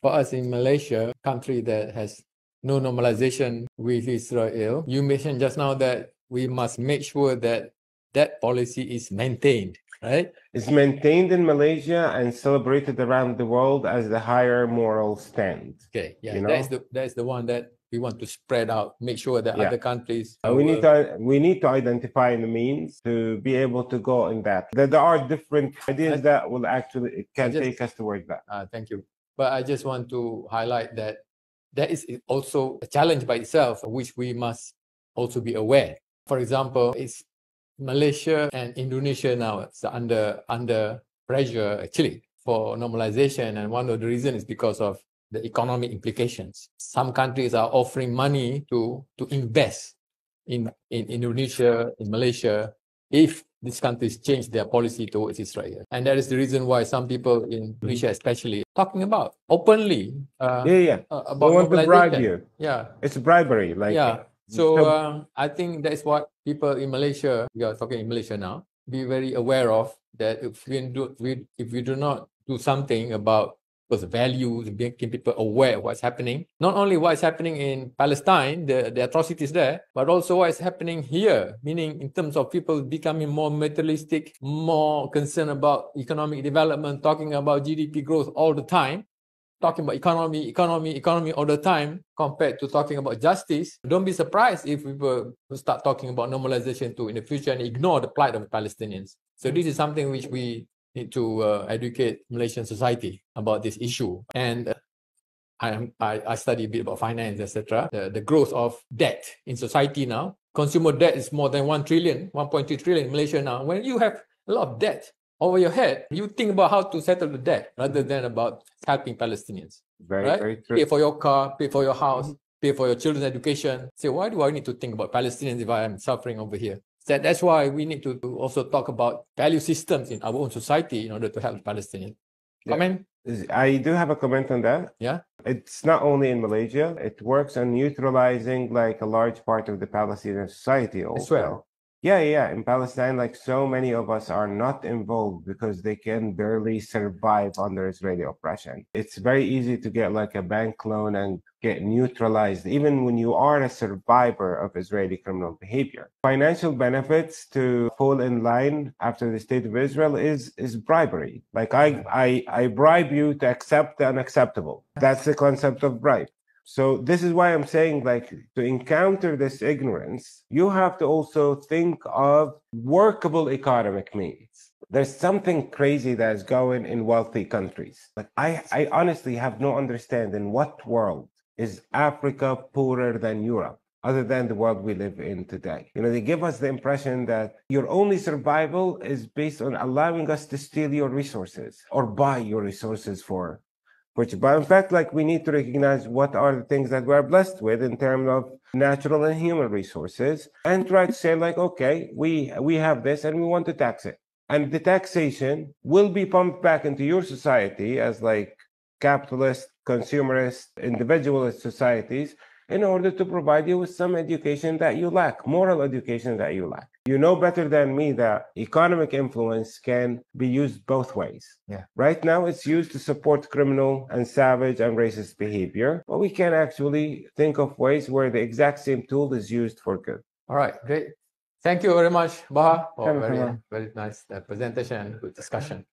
For us in Malaysia, country that has no normalization with Israel, you mentioned just now that we must make sure that that policy is maintained, right? It's maintained in Malaysia and celebrated around the world as the higher moral stand. Okay, yeah, You know? that's the one that we want to spread out, make sure that other countries. We need to identify the means to be able to go in that. There are different ideas that will actually take us towards that. Thank you. But I just want to highlight that that is also a challenge by itself, which we must also be aware. For example, it's Malaysia and Indonesia now it's under pressure actually for normalization, and one of the reasons is because of the economic implications. Some countries are offering money to invest in Indonesia, in Malaysia, if these countries change their policy towards Israel. And that is the reason why some people in Indonesia especially talking about openly about they want to bribe you. Yeah. It's bribery. So I think that's what people in Malaysia, we are talking in Malaysia now, be very aware of, that if we do not do something about those values, making people aware of what's happening, not only what's happening in Palestine, the atrocities there, but also what's happening here, meaning in terms of people becoming more materialistic, more concerned about economic development, talking about GDP growth all the time, talking about economy all the time, compared to talking about justice. Don't be surprised if people start talking about normalization too in the future and ignore the plight of Palestinians. So this is something which we need to educate Malaysian society about this issue. And I study a bit about finance, etc. The growth of debt in society now. Consumer debt is more than 1 trillion, 1.2 trillion in Malaysia now. When you have a lot of debt over your head, you think about how to settle the debt rather than about helping Palestinians. Very true. Pay for your car, pay for your house, pay for your children's education. Say, why do I need to think about Palestinians if I am suffering over here? That's why we need to also talk about value systems in our own society in order to help Palestinians. Comment? I do have a comment on that. Yeah. It's not only in Malaysia. It works on neutralizing like a large part of the Palestinian society also. As well. Yeah. In Palestine, like so many of us are not involved because they can barely survive under Israeli oppression. It's very easy to get like a bank loan and get neutralized, even when you are a survivor of Israeli criminal behavior. Financial benefits to fall in line after the state of Israel is bribery. Like I bribe you to accept the unacceptable. That's the concept of bribe. So this is why I'm saying, like, to encounter this ignorance, you have to also think of workable economic means. There's something crazy that's going in wealthy countries. Like I honestly have no understanding what world is Africa poorer than Europe, other than the world we live in today. You know, they give us the impression that your only survival is based on allowing us to steal your resources or buy your resources for which, but in fact, like we need to recognize what are the things that we're blessed with in terms of natural and human resources, and try to say like, okay, we have this and we want to tax it. And the taxation will be pumped back into your society as like capitalist, consumerist, individualist societies in order to provide you with some education that you lack, moral education that you lack. You know better than me that economic influence can be used both ways. Yeah. Right now, it's used to support criminal and savage and racist behavior, but we can actually think of ways where the exact same tool is used for good. All right, great. Thank you very much, Baha, for very nice presentation and good discussion.